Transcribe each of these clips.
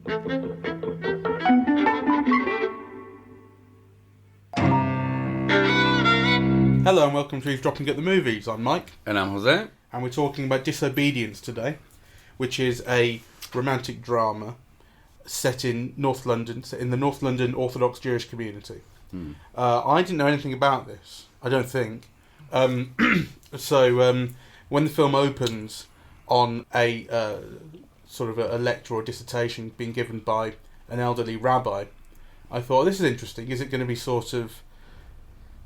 Hello and welcome to Eavesdropping at the Movies. I'm Mike. And I'm José. And we're talking about Disobedience today, which is a romantic drama set in North London, set in the North London Orthodox Jewish community. I didn't know anything about this, I don't think. So when the film opens on a sort of a lecture or dissertation being given by an elderly rabbi, I thought, this is interesting. Is it going to be sort of,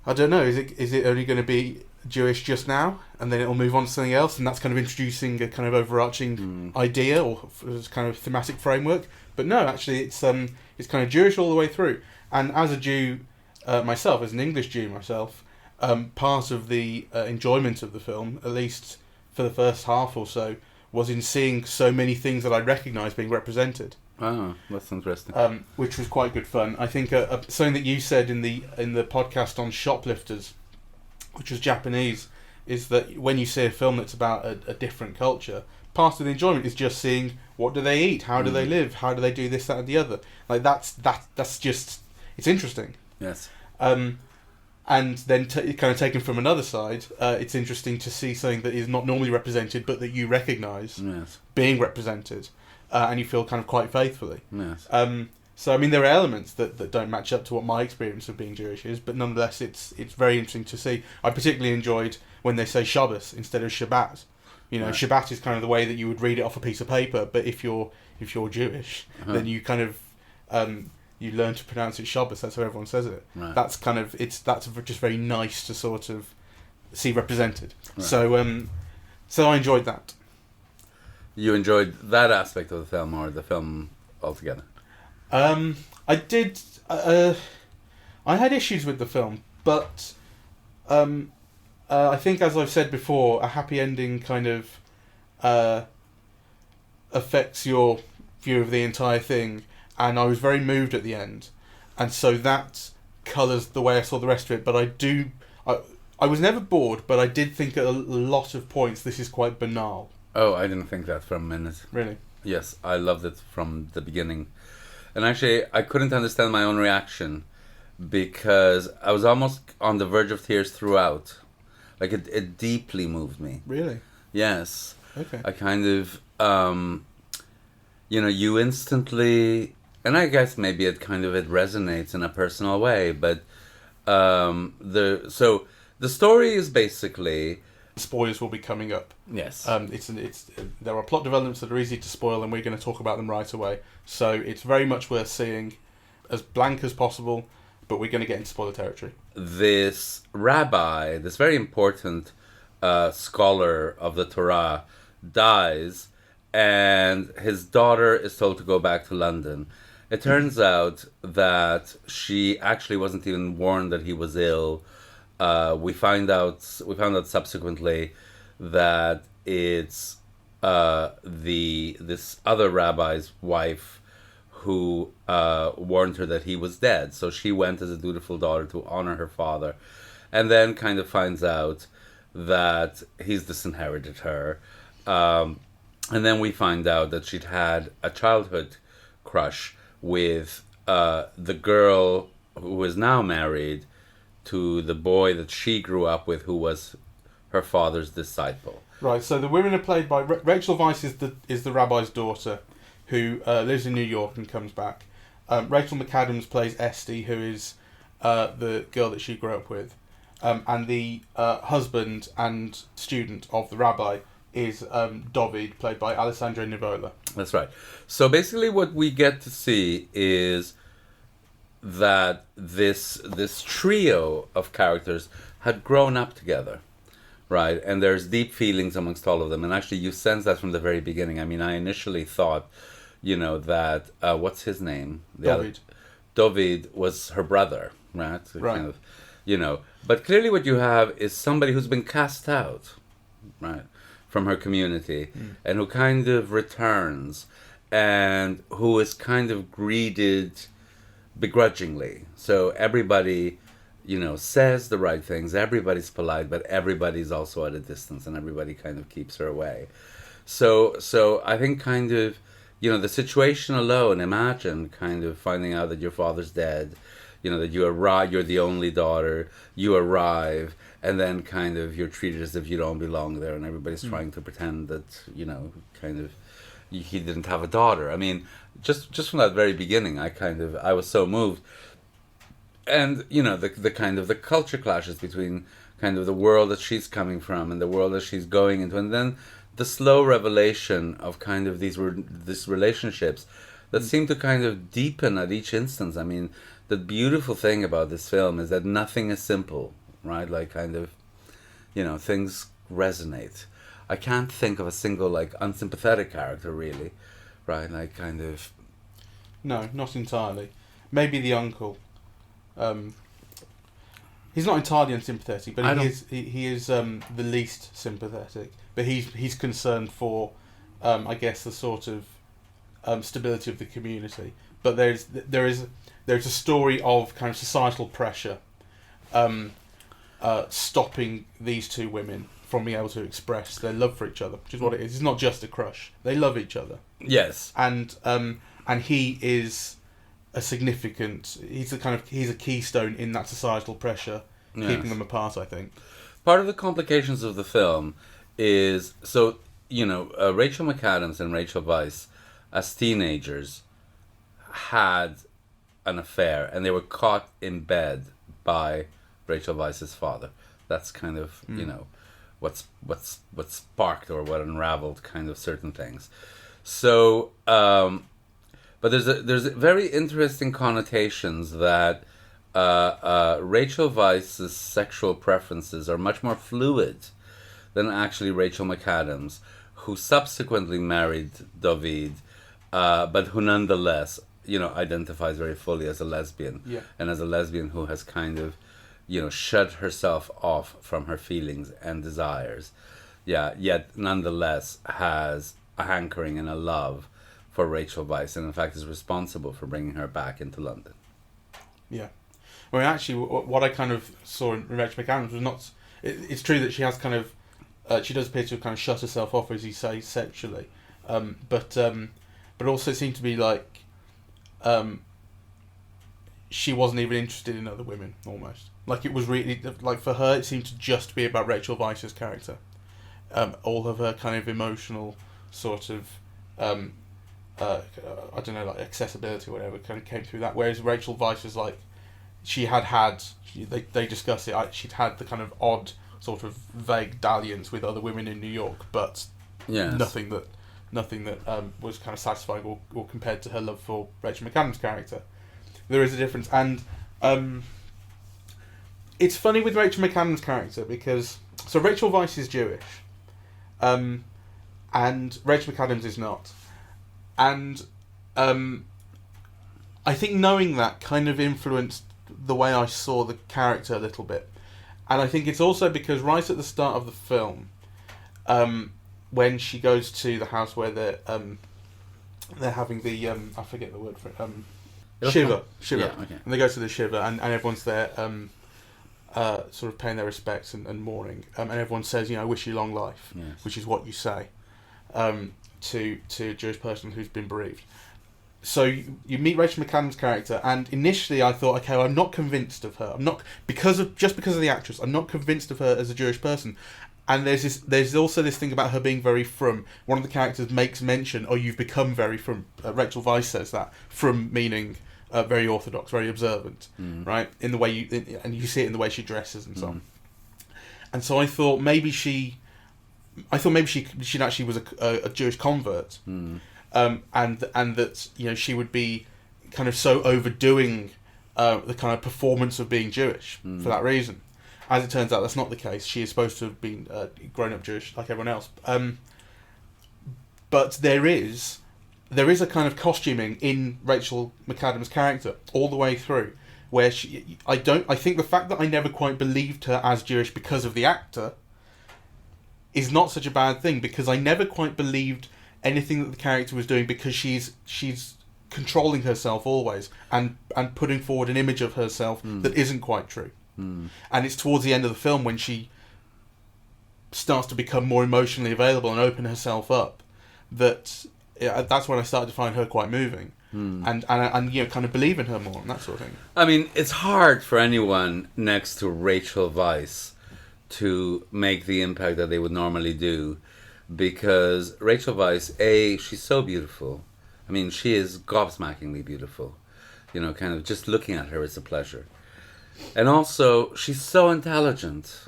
I don't know, is it only going to be Jewish just now, and then it'll move on to something else, and that's kind of introducing a kind of overarching idea or kind of thematic framework? But no, actually, it's kind of Jewish all the way through. And as a Jew myself, as an English Jew myself, part of the enjoyment of the film, at least for the first half or so, was in seeing so many things that I recognised being represented. Oh, that's interesting. Which was quite good fun. I think something that you said in the podcast on shoplifters, which was Japanese, is that when you see a film that's about a different culture, part of the enjoyment is just seeing what do they eat, how do they live, how do they do this, that, and the other. Like that's just, it's interesting. Yes. And then kind of taken from another side, it's interesting to see something that is not normally represented, but that you recognise being represented. And you feel kind of quite faithfully. Yes. So I mean, there are elements that don't match up to what my experience of being Jewish is, but nonetheless, it's very interesting to see. I particularly enjoyed when they say Shabbos instead of Shabbat. You know, Shabbat is kind of the way that you would read it off a piece of paper, but if you're Jewish, then you kind of you learn to pronounce it Shabbos. That's how everyone says it. Right. That's just very nice to sort of see represented. Right. So I enjoyed that. You enjoyed that aspect of the film, or the film altogether? I did. I had issues with the film, but I think, as I've said before, a happy ending kind of affects your view of the entire thing, and I was very moved at the end, and so that colours the way I saw the rest of it. But I was never bored, but I did think at a lot of points this is quite banal. Oh, I didn't think that for a minute. Really? Yes, I loved it from the beginning. And actually, I couldn't understand my own reaction because I was almost on the verge of tears throughout. Like, it deeply moved me. Really? Yes. Okay. I kind of, you instantly, and I guess maybe it resonates in a personal way, but the story is basically... Spoilers will be coming up. Yes. There are plot developments that are easy to spoil, and we're going to talk about them right away. So it's very much worth seeing, as blank as possible, but we're going to get into spoiler territory. This rabbi, this very important scholar of the Torah, dies, and his daughter is told to go back to London. It turns out that she actually wasn't even warned that he was ill. We found out subsequently that it's this other rabbi's wife who warned her that he was dead. So she went as a dutiful daughter to honor her father, and then kind of finds out that he's disinherited her. And then we find out that she'd had a childhood crush with the girl who is now married to the boy that she grew up with, who was her father's disciple. Right, so the women are played by... Rachel Weisz is the rabbi's daughter, who lives in New York and comes back. Rachel McAdams plays Esty, who is the girl that she grew up with. And the husband and student of the rabbi is David, played by Alessandro Nivola. That's right. So basically what we get to see is that this trio of characters had grown up together, right? And there's deep feelings amongst all of them. And actually, you sense that from the very beginning. I mean, I initially thought, that, what's his name? David was her brother, right? Right. Kind of, But clearly what you have is somebody who's been cast out, right, from her community, and who kind of returns, and who is kind of greeted begrudgingly. So everybody, says the right things, everybody's polite, but everybody's also at a distance, and everybody kind of keeps her away. So I think kind of, the situation alone, imagine kind of finding out that your father's dead, that you arrive, you're the only daughter, you arrive, and then kind of you're treated as if you don't belong there, and everybody's trying to pretend that, kind of he didn't have a daughter. I mean, just from that very beginning, I was so moved. And, the kind of the culture clashes between kind of the world that she's coming from and the world that she's going into, and then the slow revelation of kind of these relationships that seem to kind of deepen at each instance. I mean, the beautiful thing about this film is that nothing is simple, right? Like, kind of, things resonate. I can't think of a single, like, unsympathetic character, really, right? Like, kind of... No, not entirely. Maybe the uncle. He's not entirely unsympathetic, but he is the least sympathetic. But he's concerned for, I guess, the sort of stability of the community. But there's a story of kind of societal pressure stopping these two women from being able to express their love for each other, which is what it is. It's not just a crush; they love each other. Yes, and he is a significant. He's a keystone in that societal pressure, keeping them apart, I think. Part of the complications of the film is Rachel McAdams and Rachel Weisz, as teenagers, had an affair, and they were caught in bed by Rachel Weisz's father. That's kind of what sparked or what unraveled kind of certain things. So, but there's very interesting connotations that Rachel Weisz's sexual preferences are much more fluid than actually Rachel McAdams, who subsequently married David, but who nonetheless, identifies very fully as a lesbian, and as a lesbian who has kind of, shut herself off from her feelings and desires, yet nonetheless has a hankering and a love for Rachel Weisz, and in fact is responsible for bringing her back into London. Yeah. Well, actually, what I kind of saw in Rachel McAdams was not... It's true that she has kind of... she does appear to have kind of shut herself off, as you say, sexually. But also it seemed to be like... she wasn't even interested in other women, almost. Like, it was really... Like, for her, it seemed to just be about Rachel Weisz's character. All of her kind of emotional sort of... I don't know, like accessibility or whatever, kind of came through that. Whereas Rachel Weisz was like... They discussed it, she'd had the kind of odd sort of vague dalliance with other women in New York, but nothing that was kind of satisfying or compared to her love for Rachel McAdams' character. There is a difference, and it's funny with Rachel McAdams' character because Rachel Weisz is Jewish, and Rachel McAdams is not, and I think knowing that kind of influenced the way I saw the character a little bit. And I think it's also because right at the start of the film, when she goes to the house where they're having the I forget the word for it, shiva, yeah, okay. And they go to the shiva, and everyone's there sort of paying their respects and mourning, and everyone says, I wish you long life, yes. Which is what you say to a Jewish person who's been bereaved. So you meet Rachel McAdams' character, and initially I thought, okay, well, I'm not convinced of her. I'm not because of the actress. I'm not convinced of her as a Jewish person. And there's also this thing about her being very frum. One of the characters makes mention, you've become very frum. Rachel Weisz says that, frum meaning very orthodox, very observant, right? In the way and you see it in the way she dresses and so on. And so I thought maybe she actually was a Jewish convert. And that she would be kind of so overdoing the kind of performance of being Jewish for that reason. As it turns out, that's not the case. She is supposed to have been grown up Jewish like everyone else. But there is a kind of costuming in Rachel McAdams' character all the way through, where I think the fact that I never quite believed her as Jewish because of the actor is not such a bad thing, because I never quite believed anything that the character was doing, because she's controlling herself always and putting forward an image of herself that isn't quite true. And it's towards the end of the film when she starts to become more emotionally available and open herself up that that's when I started to find her quite moving, and kind of believe in her more and that sort of thing. I mean, it's hard for anyone next to Rachel Weisz to make the impact that they would normally do, because Rachel Weisz, she's so beautiful. I mean, she is gobsmackingly beautiful. Kind of just looking at her is a pleasure. And also, she's so intelligent,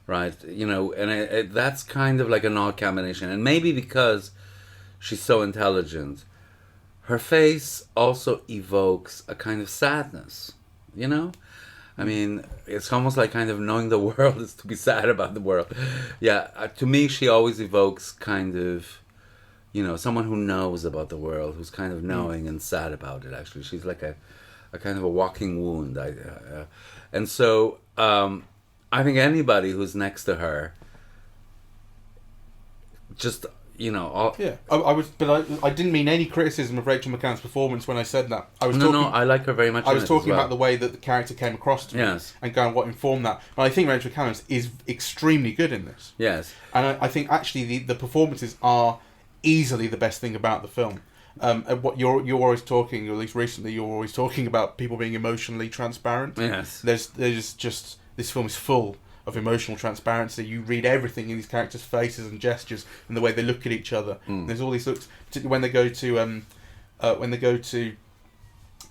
right? And that's kind of like an odd combination. And maybe because she's so intelligent, her face also evokes a kind of sadness, I mean, it's almost like kind of knowing the world is to be sad about the world. Yeah, to me, she always evokes kind of, someone who knows about the world, who's kind of knowing and sad about it, actually. She's like a kind of a walking wound. And so I think anybody who's next to her just... I didn't mean any criticism of Rachel McAdams' performance when I said that. I like her very much. I was talking about the way that the character came across to me, and going what informed that. But I think Rachel McAdams is extremely good in this. Yes, and I think actually the performances are easily the best thing about the film. What you're always talking, or at least recently, you're always talking about people being emotionally transparent. Yes, there's just this film is full of emotional transparency. You read everything in these characters' faces and gestures and the way they look at each other. There's all these looks, particularly when they go to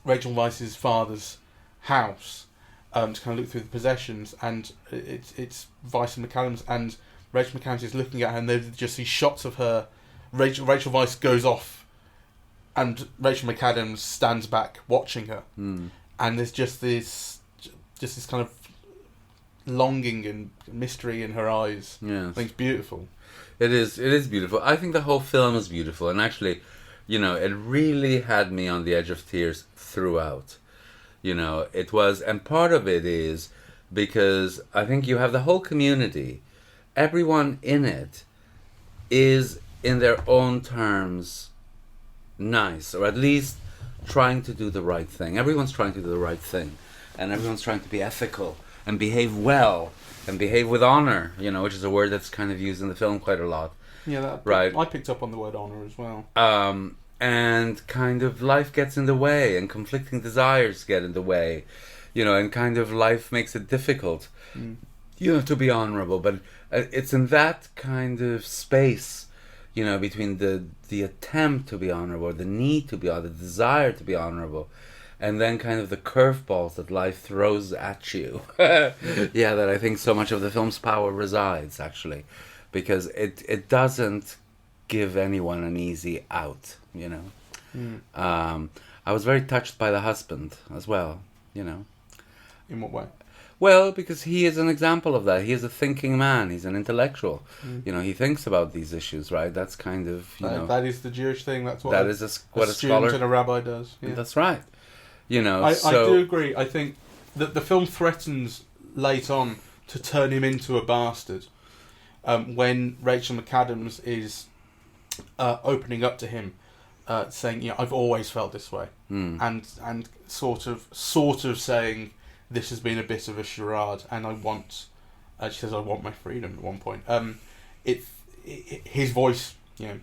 Rachel Weisz's father's house to kind of look through the possessions, and it's Weisz and McAdams, and Rachel McAdams is looking at her, and there's just these shots of her. Rachel Weisz goes off, and Rachel McAdams stands back watching her, and there's just this kind of longing and mystery in her eyes. Yeah, I think it's beautiful. It is beautiful. I think the whole film is beautiful, and actually, it really had me on the edge of tears throughout. It was, and part of it is because I think you have the whole community, everyone in it is in their own terms nice, or at least trying to do the right thing. Everyone's trying to do the right thing, and everyone's trying to be ethical and behave well, and behave with honor, which is a word that's kind of used in the film quite a lot. Yeah, right. I picked up on the word honor as well. And kind of life gets in the way, and conflicting desires get in the way, and kind of life makes it difficult, to be honorable. But it's in that kind of space, between the attempt to be honorable, the need to be honorable, the desire to be honorable, and then kind of the curveballs that life throws at you. That I think so much of the film's power resides, actually, because it doesn't give anyone an easy out, I was very touched by the husband as well, In what way? Well, because he is an example of that. He is a thinking man. He's an intellectual. He thinks about these issues, right? That's kind of, that is the Jewish thing. That's what what a student scholar and a rabbi does. Yeah. That's right. I do agree. I think that the film threatens late on to turn him into a bastard when Rachel McAdams is opening up to him, saying, I've always felt this way, and sort of saying, this has been a bit of a charade, and she says, I want my freedom at one point. His voice,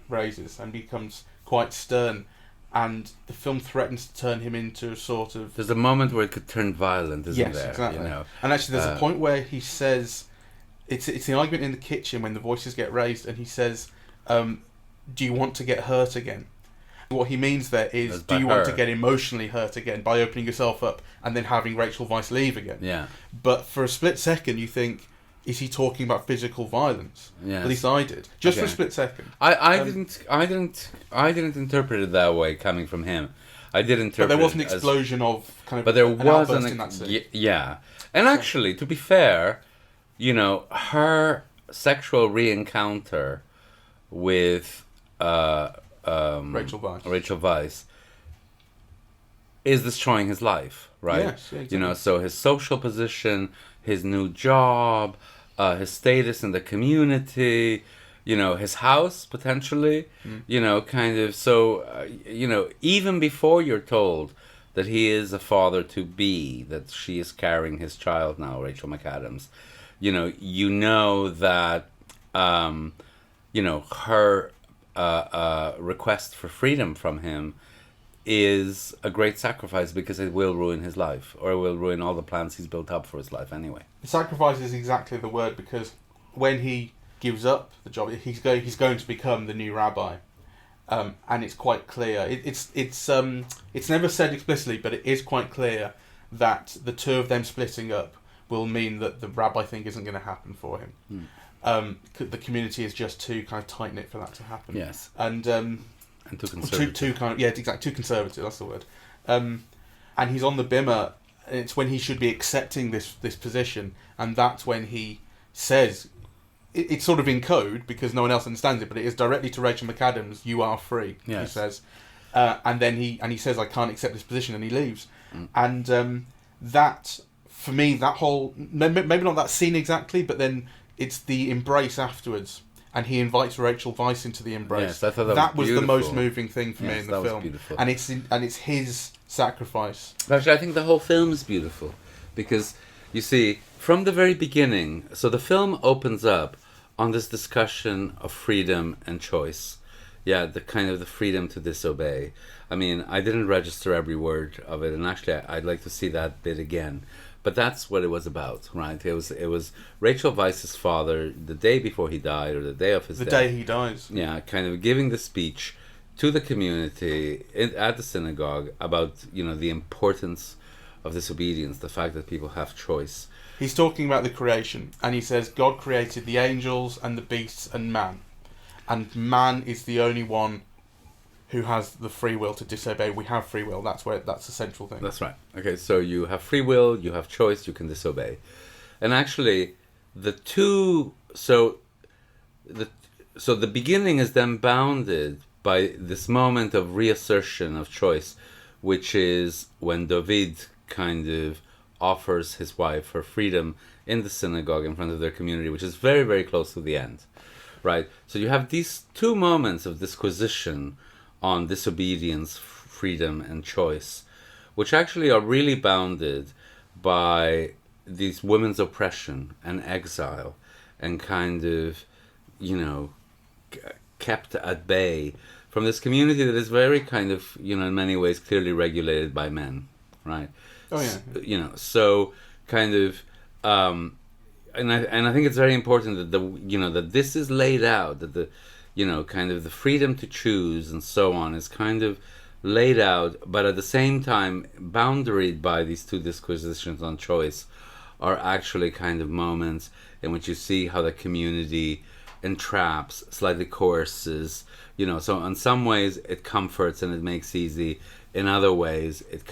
raises and becomes quite stern, and the film threatens to turn him into a sort of... There's a moment where it could turn violent, isn't there? Yes, exactly. And actually there's a point where he says, it's the argument in the kitchen when the voices get raised, and he says, do you want to get hurt again? What he means there is, do you want to get emotionally hurt again by opening yourself up and then having Rachel Weisz leave again? Yeah. But for a split second, you think, is he talking about physical violence? Yes. At least I did. Just for a split second. I didn't interpret it that way coming from him. I did interpret. But there was an explosion of kind of. But there was in that scene. Yeah, and actually, to be fair, her sexual re-encounter with Rachel Weisz is destroying his life, right? Yes, exactly. So his social position, his new job, his status in the community, his house potentially, kind of. So, even before you're told that he is a father to be, that she is carrying his child now, Rachel McAdams, that, her request for freedom from him is a great sacrifice, because it will ruin his life, or it will ruin all the plans he's built up for his life anyway. Sacrifice is exactly the word, because when he gives up the job, he's going to become the new rabbi, and it's quite clear. It's never said explicitly, but it is quite clear that the two of them splitting up will mean that the rabbi thing isn't going to happen for him. The community is just too kind of tight knit for that to happen. Yes, and too conservative. Too conservative. That's the word. And he's on the bimmer. And it's when he should be accepting this position, and that's when he says, it's sort of in code because no one else understands it, but it is directly to Rachel McAdams. You are free. Yes. He says, and then he says, I can't accept this position, and he leaves. And that, for me, that whole, maybe not that scene exactly, but then it's the embrace afterwards, and he invites Rachel Weisz into the embrace. Yes, I thought that was the most moving thing for me in the film. Beautiful. And it's his sacrifice. Actually, I think the whole film is beautiful, because you see, from the very beginning, so the film opens up on this discussion of freedom and choice. Yeah, the kind of the freedom to disobey. I mean, I didn't register every word of it, and actually I'd like to see that bit again. But that's what it was about, right? It was Rachel Weisz's father, the day before he died, or the day of his death. The day he dies. Yeah, kind of giving the speech to the community at the synagogue about, the importance of disobedience, the fact that people have choice. He's talking about the creation, and he says God created the angels and the beasts and man. And man is the only one who has the free will to disobey. We have free will. That's the central thing. That's right. Okay, so you have free will, you have choice, you can disobey. And actually, the beginning is then bounded by this moment of reassertion of choice, which is when David kind of offers his wife her freedom in the synagogue in front of their community, which is very, very close to the end. Right? So you have these two moments of disquisition on disobedience, freedom, and choice, which actually are really bounded by these women's oppression and exile, and kind of, kept at bay from this community that is very kind of, in many ways clearly regulated by men, right? Oh yeah. So kind of, and I think it's very important that that this is laid out, that the kind of the freedom to choose and so on is kind of laid out, but at the same time boundaried by these two disquisitions on choice are actually kind of moments in which you see how the community entraps, slightly coerces, so in some ways it comforts and it makes easy, in other ways it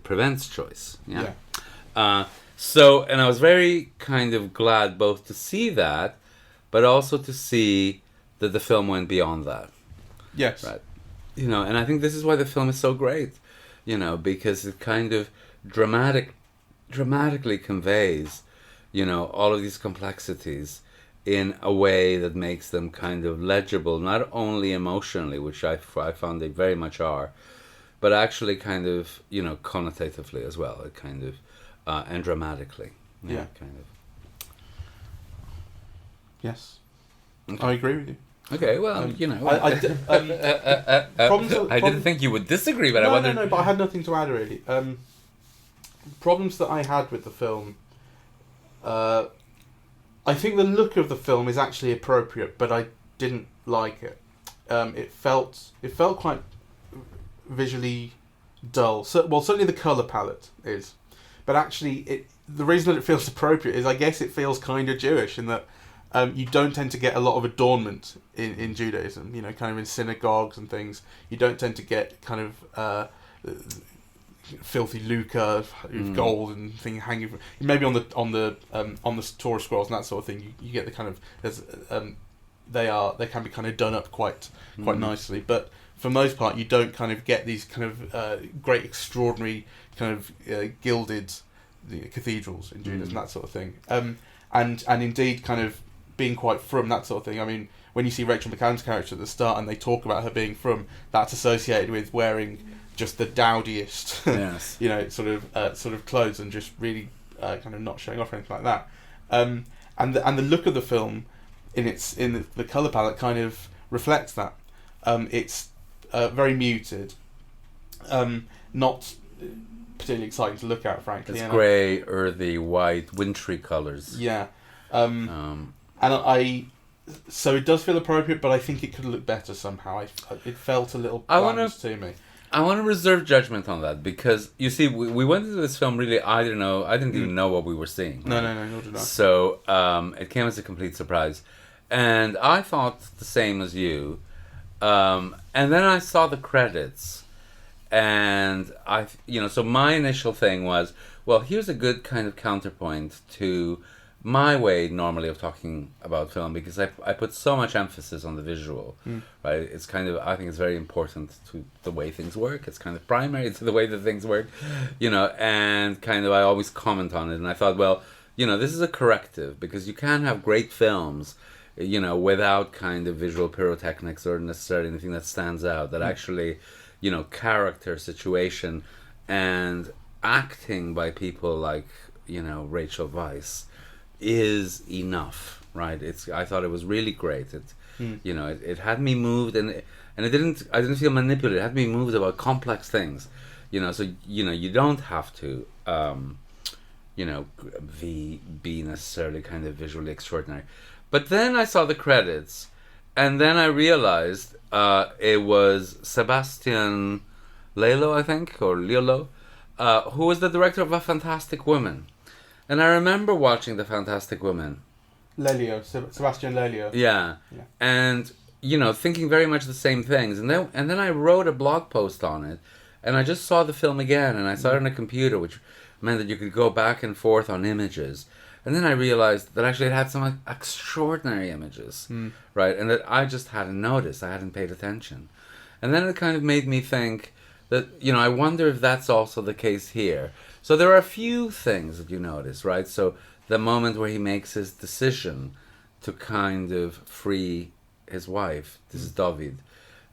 prevents choice. Yeah. So, and I was very kind of glad both to see that, but also to see that the film went beyond that. Yes. Right. And I think this is why the film is so great, because it kind of dramatically conveys, all of these complexities in a way that makes them kind of legible, not only emotionally, which I found they very much are, but actually kind of, connotatively as well, it kind of, and dramatically. Yeah. Kind of. Yes. Okay. I agree with you. Okay, well, I didn't think you would disagree, but I wondered... No, but I had nothing to add, really. Problems that I had with the film... I think the look of the film is actually appropriate, but I didn't like it. It felt quite visually dull. Well, certainly the colour palette is. But actually, the reason that it feels appropriate is I guess it feels kind of Jewish in that you don't tend to get a lot of adornment in Judaism, kind of in synagogues and things. You don't tend to get kind of filthy lucre, gold and thing hanging. Maybe on the Torah scrolls and that sort of thing, you get the kind of they can be kind of done up quite nicely. But for the most part, you don't kind of get these kind of great, extraordinary kind of gilded cathedrals in Judaism, that sort of thing. And indeed, kind of being quite frum, that sort of thing. I mean, when you see Rachel McAdams' character at the start and they talk about her being frum, that's associated with wearing just the dowdiest, yes. sort of clothes and just really kind of not showing off or anything like that. And the look of the film in the colour palette kind of reflects that. It's very muted, not particularly exciting to look at, frankly. It's grey, earthy, white, wintry colours. Yeah. So it does feel appropriate, but I think it could look better somehow. It felt a little bland to me. I want to reserve judgment on that, because, you see, we went into this film really, I didn't even know what we were seeing. No, nor did I. So, it came as a complete surprise. And I thought the same as you. And then I saw the credits. And so my initial thing was, well, here's a good kind of counterpoint to my way normally of talking about film, because I put so much emphasis on the visual, right? It's kind of, I think it's very important to the way things work. It's kind of primary to the way that things work, and kind of I always comment on it. And I thought, well, this is a corrective, because you can have great films, without kind of visual pyrotechnics or necessarily anything that stands out, that actually, character, situation, and acting by people like, Rachel Weisz is enough, right? I thought it was really great. It had me moved, and I didn't feel manipulated. It had me moved about complex things, so you don't have to be necessarily kind of visually extraordinary. But then I saw the credits, and then I realized it was Sebastian Lelio, I think, or Lelio, who was the director of A Fantastic Woman. And I remember watching The Fantastic Woman. Sebastian Lelio. Yeah. And, thinking very much the same things. And then I wrote a blog post on it, and I just saw the film again, and I saw it on a computer, which meant that you could go back and forth on images. And then I realized that actually it had some extraordinary images, right? And that I just hadn't noticed, I hadn't paid attention. And then it kind of made me think that, I wonder if that's also the case here. So there are a few things that you notice, right? So the moment where he makes his decision to kind of free his wife, this is David,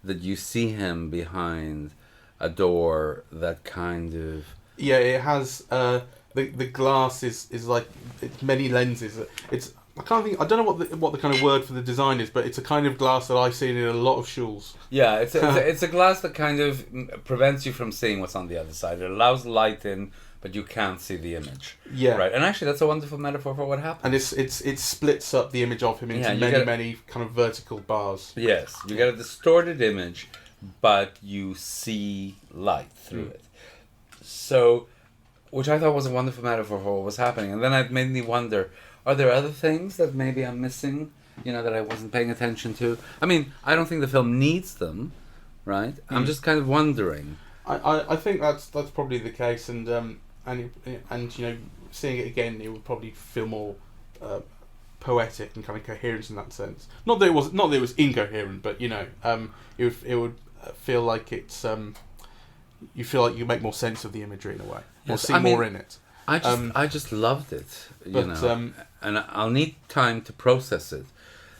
that you see him behind a door that kind of... Yeah, it has... the glass is like... It's many lenses. I don't know what the kind of word for the design is, but it's a kind of glass that I've seen in a lot of shuls. Yeah, it's a glass that kind of prevents you from seeing what's on the other side. It allows light in, but you can't see the image. Yeah. Right. And actually, that's a wonderful metaphor for what happens. And it splits up the image of him into many kind of vertical bars. Yes. You get a distorted image, but you see light through it. So, which I thought was a wonderful metaphor for what was happening. And then it made me wonder, are there other things that maybe I'm missing, that I wasn't paying attention to? I mean, I don't think the film needs them, right? I'm just kind of wondering. I think that's probably the case, and seeing it again, it would probably feel more poetic and kind of coherent in that sense. Not that it was incoherent, but it would feel like it's you feel like you make more sense of the imagery in a way, or see more in it. I just loved it, and I'll need time to process it.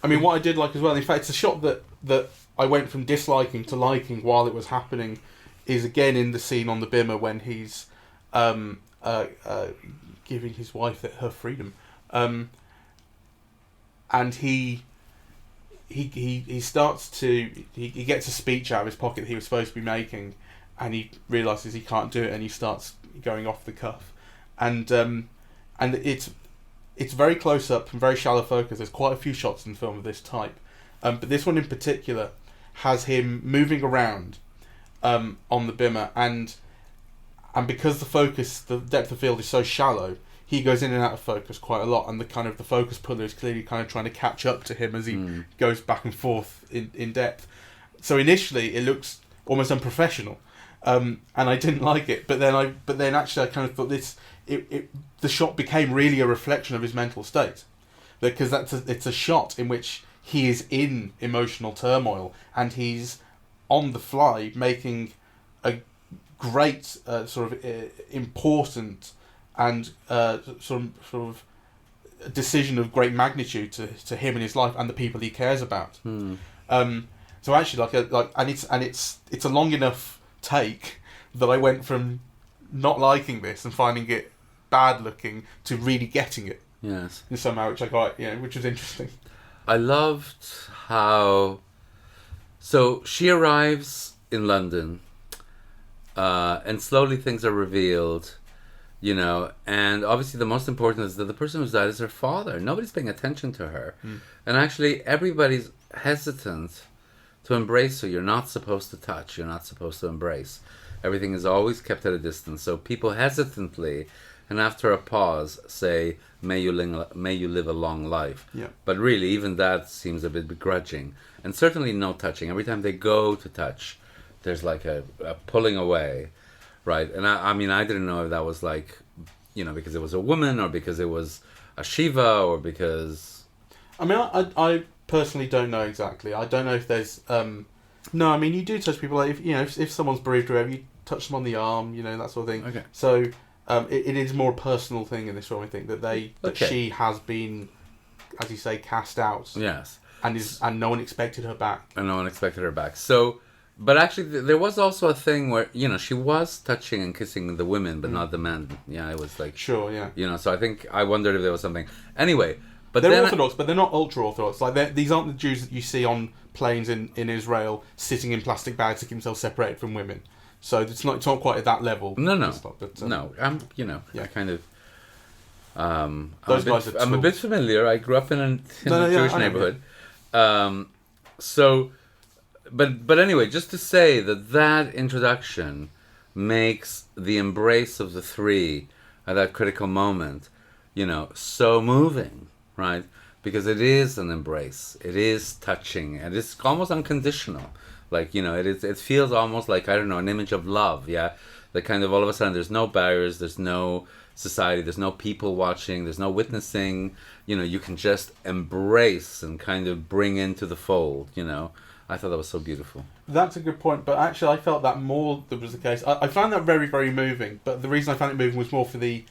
I mean, what I did like as well, in fact, it's a shot that I went from disliking to liking while it was happening, is again in the scene on the bimmer when he's giving his wife her freedom, and he starts to he gets a speech out of his pocket that he was supposed to be making, and he realizes he can't do it, and he starts going off the cuff, and it's very close up and very shallow focus. There's quite a few shots in the film of this type, but this one in particular has him moving around on the bimmer, and because the depth of field is so shallow, he goes in and out of focus quite a lot, and the focus puller is clearly kind of trying to catch up to him as he goes back and forth in depth. So initially it looks almost unprofessional, and I didn't like it. But then actually I kind of thought the shot became really a reflection of his mental state, because it's a shot in which he is in emotional turmoil and he's on the fly making a great important and sort of decision of great magnitude to him in his life and the people he cares about. So actually, it's a long enough take that I went from not liking this and finding it bad looking to really getting it. Yes. In somehow, which I quite, which was interesting. I loved how So she arrives in London, and slowly things are revealed, and obviously the most important is that the person who's died is her father. Nobody's paying attention to her. And actually everybody's hesitant to embrace her. You're not supposed to touch, you're not supposed to embrace. Everything is always kept at a distance. So people hesitantly, and after a pause, say, may you live a long life. Yeah. But really, even that seems a bit begrudging. And certainly no touching. Every time they go to touch, there's like a pulling away, right? And I mean, I didn't know if that was like, because it was a woman, or because it was a Shiva, or because... I mean, I personally don't know exactly. I don't know if there's... No, I mean, you do touch people. Like, if someone's bereaved or whatever, you touch them on the arm, that sort of thing. Okay. So it is more a personal thing in this film, I think, that she has been, as you say, cast out. Yes. And no one expected her back. And no one expected her back. So, but actually, there was also a thing where, she was touching and kissing the women, but not the men. Yeah, it was like... Sure, yeah. So I wondered if there was something... Anyway, but they're Orthodox, but they're not ultra-Orthodox. Like, these aren't the Jews that you see on planes in Israel, sitting in plastic bags to keep themselves separated from women. So it's not quite at that level. No. But, no, I kind of... Those guys are I'm a bit familiar. I grew up in a Jewish neighborhood. But anyway, just to say that introduction makes the embrace of the three at that critical moment, so moving, right? Because it is an embrace, it is touching, and it's almost unconditional. Like, it feels almost like, I don't know, an image of love, yeah? That kind of all of a sudden there's no barriers, there's no society, there's no people watching, there's no witnessing, you can just embrace and kind of bring into the fold, I thought that was so beautiful. That's a good point, but actually I felt that more that was the case. I found that very, very moving, but the reason I found it moving was more for the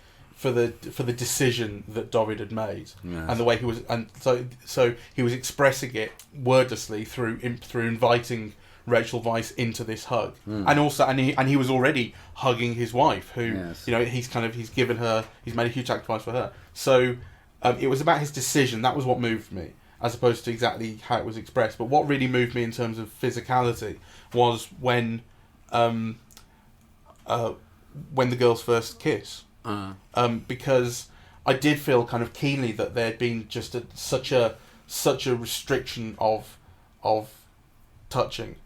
decision that Dovid had made, yes. And the way he was, and so he was expressing it wordlessly through inviting Rachel Weisz into this hug, and also and he was already hugging his wife, who yes. he's given her, he's made a huge sacrifice for her. So it was about his decision. That was what moved me, as opposed to exactly how it was expressed. But what really moved me in terms of physicality was when the girls first kiss, because I did feel kind of keenly that there had been just such a restriction of touching.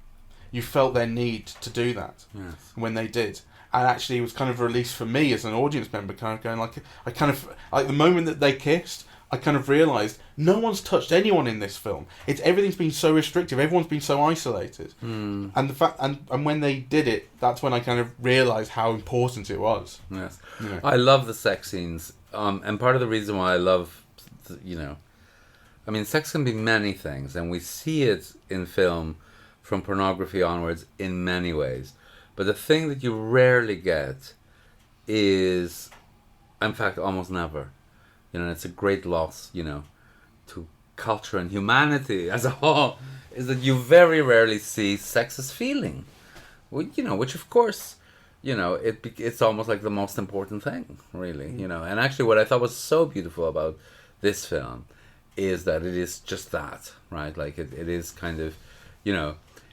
You felt their need to do that, yes. When they did. And actually it was kind of a release for me as an audience member, kind of going like the moment that they kissed, I kind of realised no one's touched anyone in this film. Everything's been so restrictive, everyone's been so isolated. And the fact and when they did it, that's when I kind of realised how important it was. Yes. I love the sex scenes. And part of the reason why I love, I mean, sex can be many things, and we see it in film from pornography onwards in many ways. But the thing that you rarely get is, in fact, almost never. And it's a great loss, to culture and humanity as a whole, is that you very rarely see sex as feeling. Which of course, it's almost like the most important thing, really, And actually what I thought was so beautiful about this film is that it is just that, right? Like it is kind of,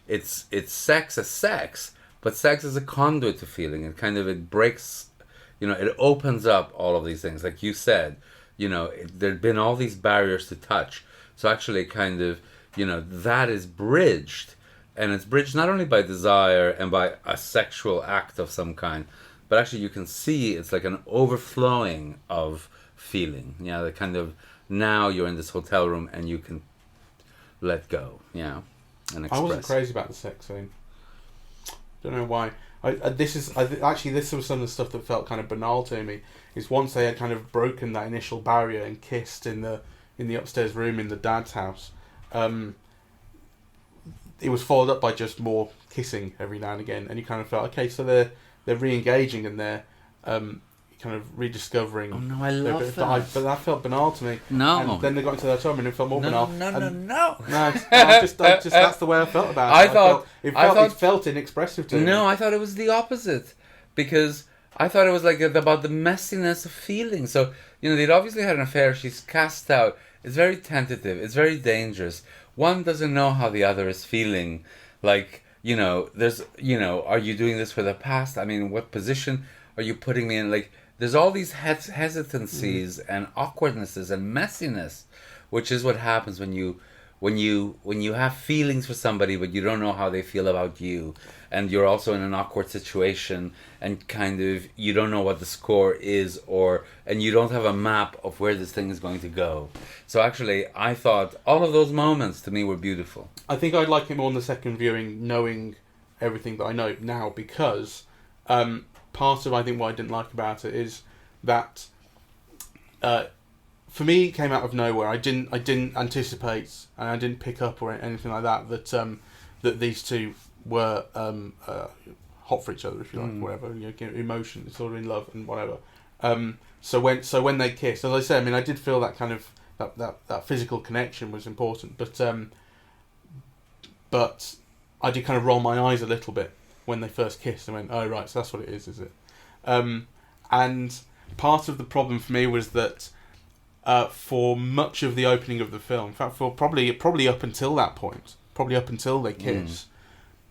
it's sex as sex, but sex is a conduit to feeling. It breaks, it opens up all of these things. Like you said, there'd been all these barriers to touch. So actually kind of, that is bridged. And it's bridged not only by desire and by a sexual act of some kind, but actually you can see it's like an overflowing of feeling. Yeah, the kind of, now you're in this hotel room and you can let go. Yeah. And express. I wasn't crazy about the sex scene. Don't know why. This was some of the stuff that felt kind of banal to me. Is once they had kind of broken that initial barrier and kissed in the upstairs room in the dad's house, it was followed up by just more kissing every now and again, and you kind of felt, okay, so they're re-engaging and they're kind of rediscovering. Oh no, I love that. But that felt banal to me. No. And then they got into their time and it felt more banal. No. Just that's the way I felt about it. It felt inexpressive to me. No, I thought it was the opposite, because I thought it was like about the messiness of feeling. So they'd obviously had an affair. She's cast out. It's very tentative. It's very dangerous. One doesn't know how the other is feeling. Like, there's, are you doing this for the past? I mean, what position are you putting me in? Like, there's all these hesitancies and awkwardnesses and messiness, which is what happens when you have feelings for somebody, but you don't know how they feel about you, and you're also in an awkward situation, and kind of you don't know what the score is, and you don't have a map of where this thing is going to go. So actually, I thought all of those moments to me were beautiful. I think I'd like it more on the second viewing, knowing everything that I know now, because part of I think what I didn't like about it is that for me it came out of nowhere. I didn't anticipate, and I didn't pick up or anything like that that these two were hot for each other, if you like, whatever, emotion, sort of in love and whatever. So when they kissed, as I said, I mean, I did feel that kind of that physical connection was important, but I did kind of roll my eyes a little bit when they first kissed and went, oh right, so that's what it is it? And part of the problem for me was that for much of the opening of the film, in fact, for probably up until that point, probably up until they kiss,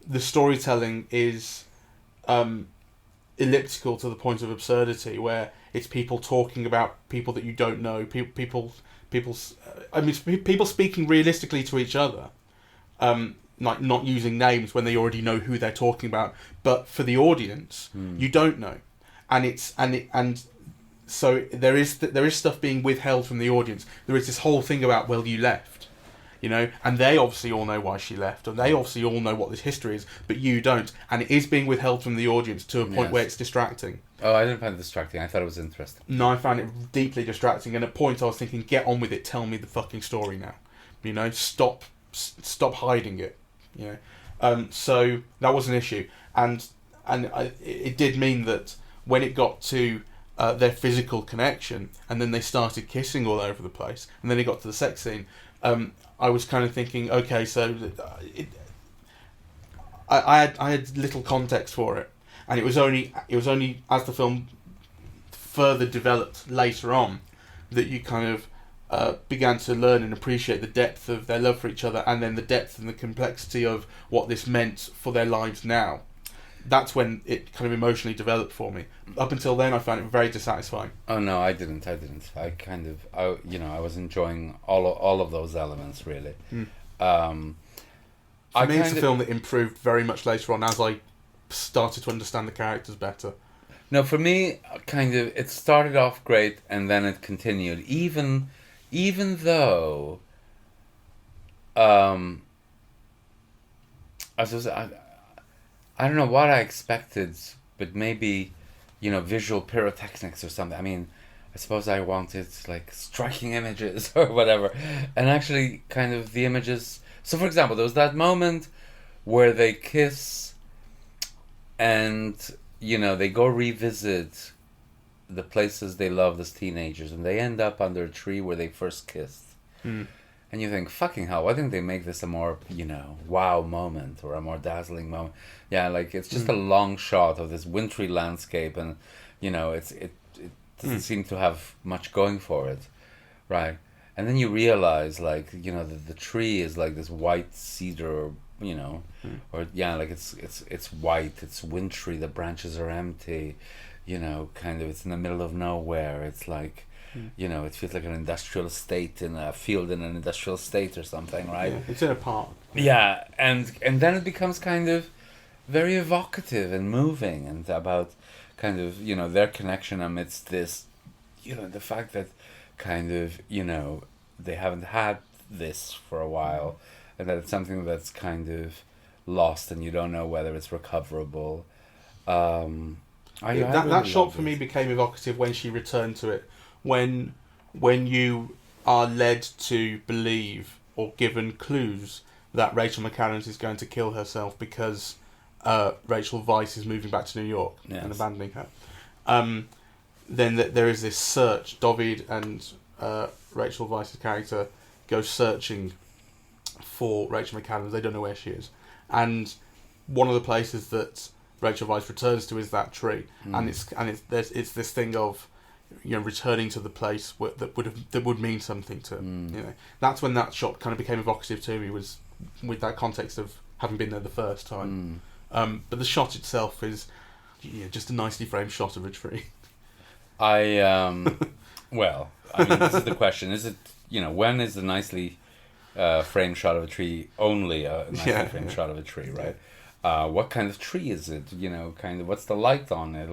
the storytelling is elliptical to the point of absurdity, where it's people talking about people that you don't know, people speaking realistically to each other, like not using names when they already know who they're talking about, but for the audience, you don't know, and so there is stuff being withheld from the audience. There is this whole thing about, well, you left, and they obviously all know why she left, and they obviously all know what this history is, but you don't, and it is being withheld from the audience to a point where it's distracting. Oh, I didn't find it distracting. I thought it was interesting. No, I found it deeply distracting, and at points I was thinking, get on with it, tell me the fucking story now. Stop hiding it. So that was an issue, and it did mean that when it got to their physical connection, and then they started kissing all over the place, and then it got to the sex scene, I was kind of thinking, okay, so I had little context for it, and it was only as the film further developed later on that you kind of began to learn and appreciate the depth of their love for each other, and then the depth and the complexity of what this meant for their lives now. That's when it kind of emotionally developed for me. Up until then, I found it very dissatisfying. Oh no, I didn't. I was enjoying all of those elements, really. For me, it's a film that improved very much later on as I started to understand the characters better. No, for me, it started off great, and then it continued. Even though, I don't know what I expected, but maybe, visual pyrotechnics or something. I mean, I suppose I wanted, like, striking images or whatever. And actually, kind of the images... So, for example, there was that moment where they kiss and, they go revisit the places they loved as teenagers, and they end up under a tree where they first kissed. And you think, fucking hell, why didn't they make this a more, wow moment or a more dazzling moment? Yeah, like, it's just a long shot of this wintry landscape, and, it doesn't seem to have much going for it, right? And then you realize, like, the tree is like this white cedar, or, like, it's white, it's wintry, the branches are empty, kind of, it's in the middle of nowhere, it's like... it feels like an industrial estate in a field in an industrial estate or something, right? Yeah, it's in a park. Yeah, and then it becomes kind of very evocative and moving, and about kind of, their connection amidst this, the fact that kind of, they haven't had this for a while, and that it's something that's kind of lost and you don't know whether it's recoverable. That shot for me became evocative when she returned to it. When you are led to believe or given clues that Rachel McAdams is going to kill herself because Rachel Weisz is moving back to New York and abandoning her, then there is this search. David and Rachel Weisz's character go searching for Rachel McAdams. They don't know where she is, and one of the places that Rachel Weisz returns to is that tree, and it's this thing of returning to the place that would mean something to that's when that shot kind of became evocative to me, was with that context of having been there the first time. But the shot itself is just a nicely framed shot of a tree. Well, I mean, this is the question. Is it, when is the nicely framed shot of a tree only a nicely framed shot of a tree, right? What kind of tree is it? What's the light on it?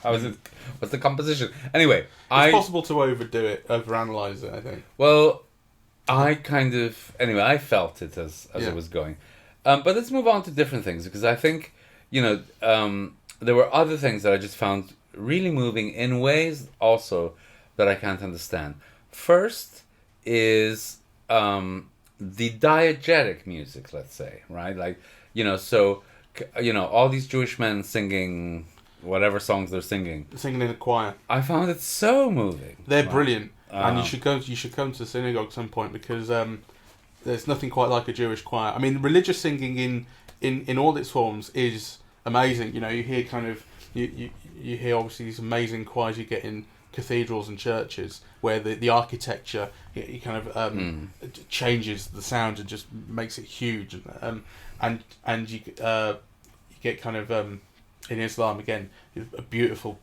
How is it? What's the composition? Anyway, it's possible to overanalyze it, I think. Well, I felt it as it was going. But let's move on to different things, because I think, there were other things that I just found really moving in ways also that I can't understand. First is the diegetic music, let's say, right? All these Jewish men singing whatever songs they're singing in a choir. I found it so moving. They're brilliant, and you should come to the synagogue at some point, because there's nothing quite like a Jewish choir. I mean, religious singing in all its forms is amazing. You hear you hear obviously these amazing choirs you get in cathedrals and churches, where the architecture changes the sound and just makes it huge, and you get in Islam again a beautiful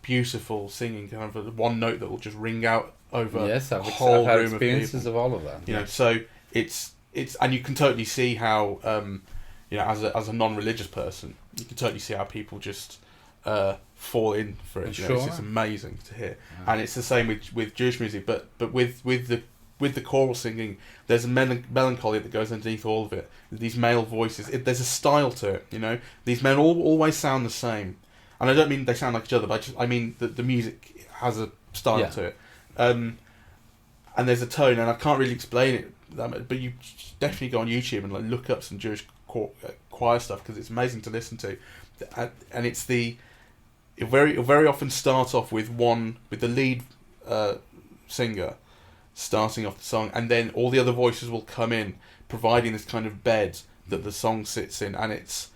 singing, kind of one note that will just ring out over a whole room of people. Of all of that. So it's and you can totally see how as a non-religious person, you can totally see how people just fall in for it. Sure. It's amazing to hear, and it's the same with Jewish music, but with the choral singing, there's a melancholy that goes underneath all of it. These male voices, there's a style to it. These men always sound the same, and I don't mean they sound like each other, but I mean that the music has a style to it, and there's a tone, and I can't really explain it that much, but you definitely go on YouTube and look up some Jewish choir stuff, because it's amazing to listen to, and it very often starts off with the lead singer starting off the song, and then all the other voices will come in, providing this kind of bed that the song sits in, and it's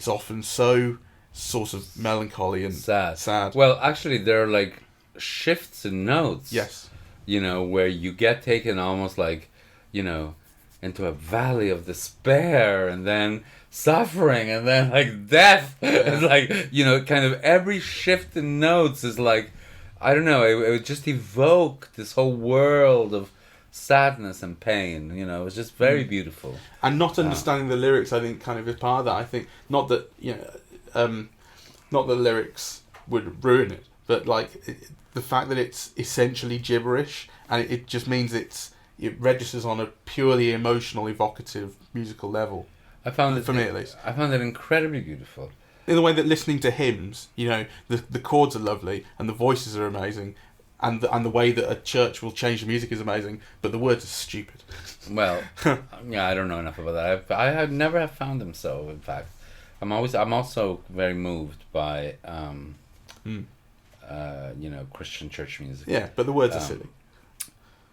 often so sort of melancholy and sad. Well, actually, there are shifts in notes. Yes. Where you get taken almost into a valley of despair, and then suffering, and then death. It's kind of every shift in notes is I don't know, it would just evoke this whole world of sadness and pain. It was just very beautiful. And not understanding the lyrics, I think, kind of is part of that. I think not that not that lyrics would ruin it, but the fact that it's essentially gibberish, and it just means it registers on a purely emotional, evocative musical level. I found it, for me at least, I found it incredibly beautiful. In the way that listening to hymns, the chords are lovely and the voices are amazing, and the way that a church will change the music is amazing, but the words are stupid. Well, I don't know enough about that. I have never found them so. In fact, I'm also very moved by Christian church music. Yeah, but the words are silly.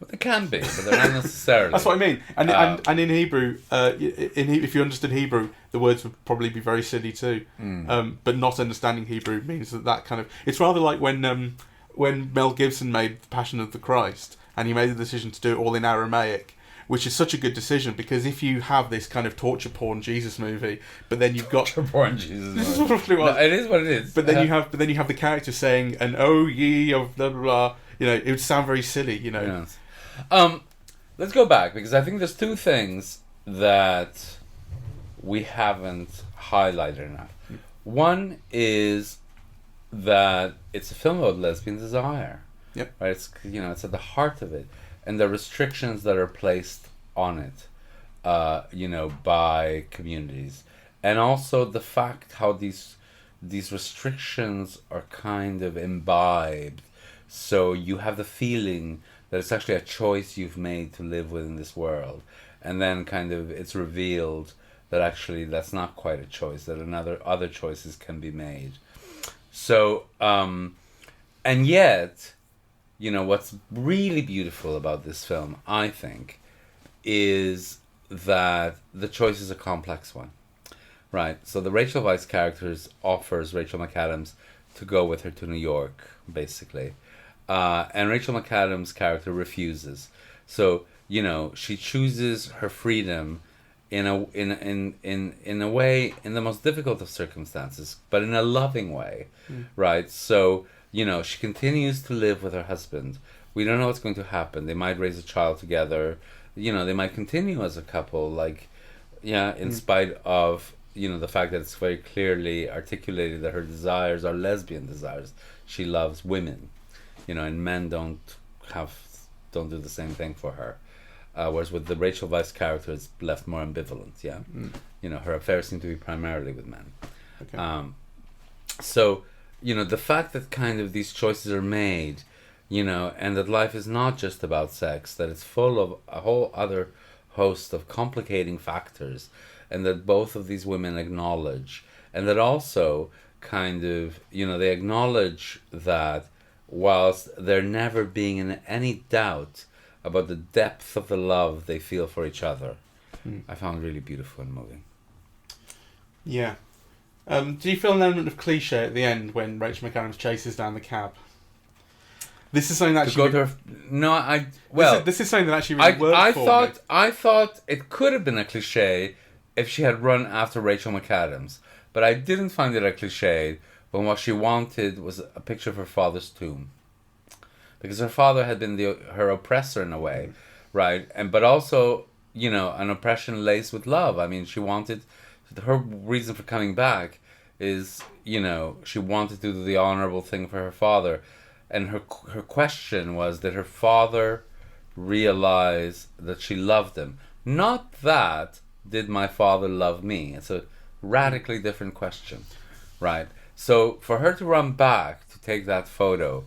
Well, they can be, but they're not necessarily. That's what I mean. And in Hebrew, if you understood Hebrew, the words would probably be very silly too. But not understanding Hebrew means that kind of... It's rather like when Mel Gibson made The Passion of the Christ, and he made the decision to do it all in Aramaic, which is such a good decision, because if you have this kind of torture porn Jesus movie, but then you've got... Torture porn Jesus movie. No, it is what it is. But then you have the character saying, "And oh ye of blah blah blah," it would sound very silly, Yes. Let's go back, because I think there's two things that we haven't highlighted enough. One is that it's a film about lesbian desire. Yep. Right. It's at the heart of it, and the restrictions that are placed on it, by communities, and also the fact how these restrictions are kind of imbibed, so you have the feeling that it's actually a choice you've made to live within this world, and then kind of it's revealed that actually that's not quite a choice, that other choices can be made. So, and yet, what's really beautiful about this film, I think, is that the choice is a complex one, right? So the Rachel Weisz character offers Rachel McAdams to go with her to New York, basically. And Rachel McAdams' character refuses. So, she chooses her freedom in a way, in the most difficult of circumstances, but in a loving way, right? So, she continues to live with her husband. We don't know what's going to happen. They might raise a child together. They might continue as a couple, in spite of, the fact that it's very clearly articulated that her desires are lesbian desires. She loves women, and men don't do the same thing for her. Whereas with the Rachel Weisz character, it's left more ambivalent. Yeah, her affairs seem to be primarily with men. Okay. So, the fact that kind of these choices are made, and that life is not just about sex, that it's full of a whole other host of complicating factors, and that both of these women acknowledge, and that also kind of, they acknowledge that whilst there never being in any doubt about the depth of the love they feel for each other, I found really beautiful and moving. Yeah. Do you feel an element of cliche at the end when Rachel McAdams chases down the cab? This is something that actually... This is something that actually really worked for me. I thought it could have been a cliche if she had run after Rachel McAdams, but I didn't find it a cliche when what she wanted was a picture of her father's tomb. Because her father had been her oppressor in a way, right? But also, an oppression laced with love. I mean, she wanted... Her reason for coming back is, she wanted to do the honorable thing for her father. And her question was, did her father realize that she loved him? Not that, did my father love me? It's a radically different question, right? So for her to run back to take that photo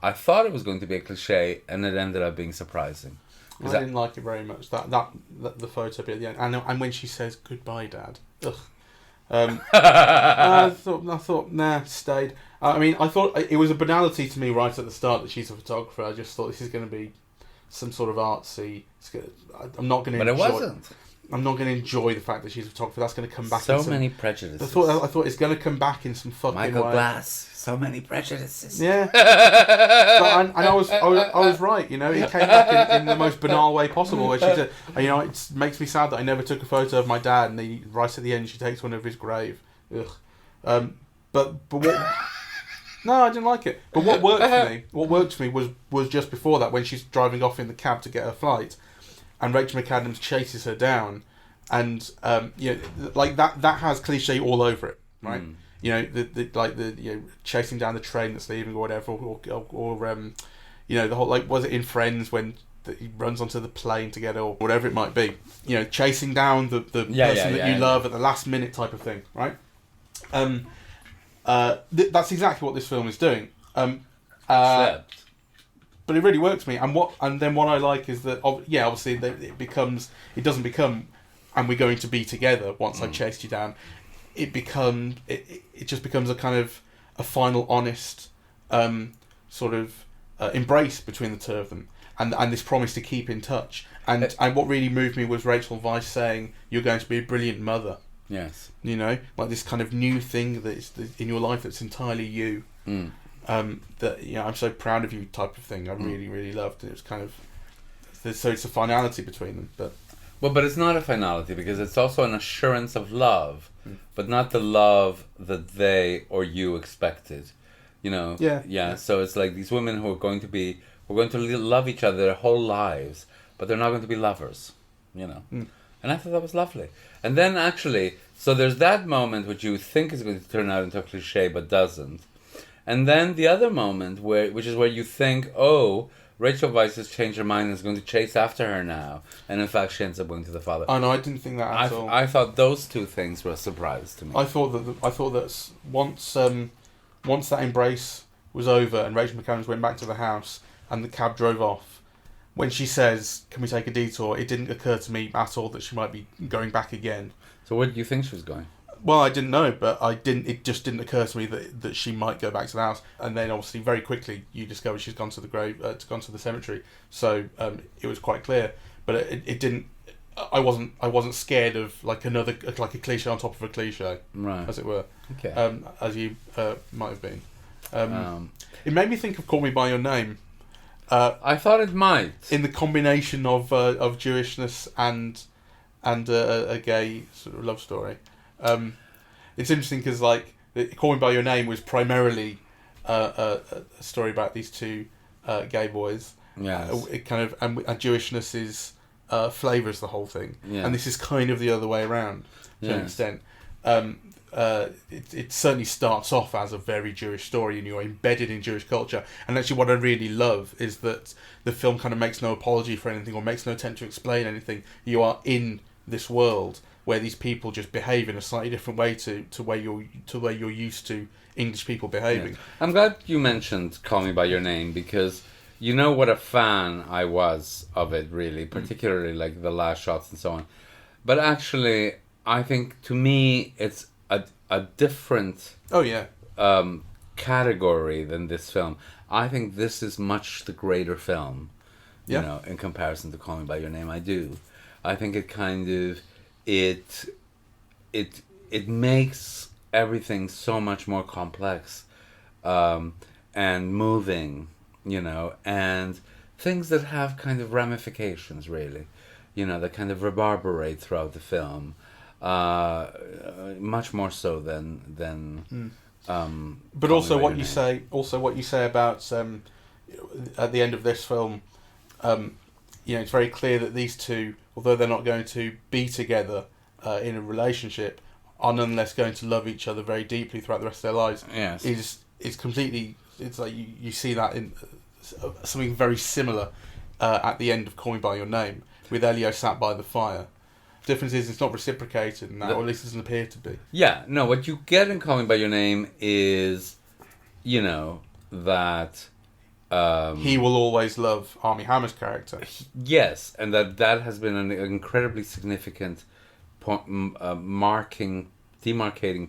I thought it was going to be a cliche, and it ended up being surprising. I didn't like it very much. That the photo bit at the end, and when she says goodbye, Dad. Ugh. I thought, nah, stayed. I thought it was a banality to me right at the start that she's a photographer. I just thought this is going to be some sort of artsy. I'm not going to. But it wasn't. I'm not going to enjoy the fact that she's a photographer. That's going to come back. So many prejudices. I thought it's going to come back in some fucking Michael way. Glass. So many prejudices. Yeah. But I was right. It came back in the most banal way possible. Where she said, it makes me sad that I never took a photo of my dad. And right at the end, she takes one of his grave. Ugh. But what? No, I didn't like it. But what worked for me was just before that, when she's driving off in the cab to get her flight, and Rachel McAdams chases her down, and that has cliche all over it, right? The chasing down the train that's leaving or whatever, or the whole, was it in Friends when he runs onto the plane together or whatever it might be, chasing down the person that you love at the last minute type of thing, right? That's exactly what this film is doing. But it really works for me, and then what I like is that obviously it doesn't become, and we're going to be together once I've chased you down. It just becomes a kind of a final honest sort of embrace between the two of them, and this promise to keep in touch. And what really moved me was Rachel Weisz saying, "You're going to be a brilliant mother." Yes. Like this kind of new thing that is in your life that's entirely you. That I'm so proud of you type of thing. I really, really loved it. It was kind of so it's a finality between them, but it's not a finality because it's also an assurance of love, but not the love that they or you expected. Yeah. So it's like these women who are going to love each other their whole lives, but they're not going to be lovers. And I thought that was lovely. And then actually, so there's that moment which you think is going to turn out into a cliche but doesn't. And then the other moment, which is where you think, oh, Rachel Weisz has changed her mind and is going to chase after her now. And in fact, she ends up going to the father. Oh, no, I didn't think that at all. I thought those two things were a surprise to me. I thought that once that embrace was over and Rachel McAdams went back to the house and the cab drove off, when she says, "Can we take a detour?" it didn't occur to me at all that she might be going back again. So where do you think she was going? Well, I didn't know, but it just didn't occur to me that she might go back to the house. And then obviously very quickly you discover she's gone to the grave, gone to the cemetery. So it was quite clear, but it didn't. I wasn't scared of like a cliche on top of a cliche, right, as it were. Okay. As you might have been. It made me think of "Call Me by Your Name." I thought it might, in the combination of Jewishness and and a gay sort of love story. It's interesting because like Call Me by Your Name was primarily a story about these two gay boys. Yes. It kind of and Jewishness is flavors the whole thing, Yeah. and this is kind of the other way around to an extent. It certainly starts off as a very Jewish story, and you're embedded in Jewish culture. And actually, what I really love is that the film kind of makes no apology for anything or makes no attempt to explain anything. You are in this world where these people just behave in a slightly different way to where you're used to English people behaving. Yeah. I'm glad you mentioned Call Me by Your Name, because you know what a fan I was of it, really, particularly like the last shots and so on. But actually, I think to me it's a different category than this film. I think this is much the greater film, you know, in comparison to Call Me by Your Name. I do. I think it kind of it makes everything so much more complex and moving, you know, and things that have kind of ramifications, really, you know, that kind of reverberate throughout the film, much more so than. But also what you say about at the end of this film, you know, it's very clear that these two, although they're not going to be together in a relationship, are nonetheless going to love each other very deeply throughout the rest of their lives. Yes. Is completely. It's like you see that in something very similar at the end of Call Me by Your Name, with Elio sat by the fire. The difference is it's not reciprocated in that, or at least it doesn't appear to be. Yeah, no, what you get in Call Me by Your Name is, you know, that he will always love Armie Hammer's character. Yes, and that has been an incredibly significant demarcating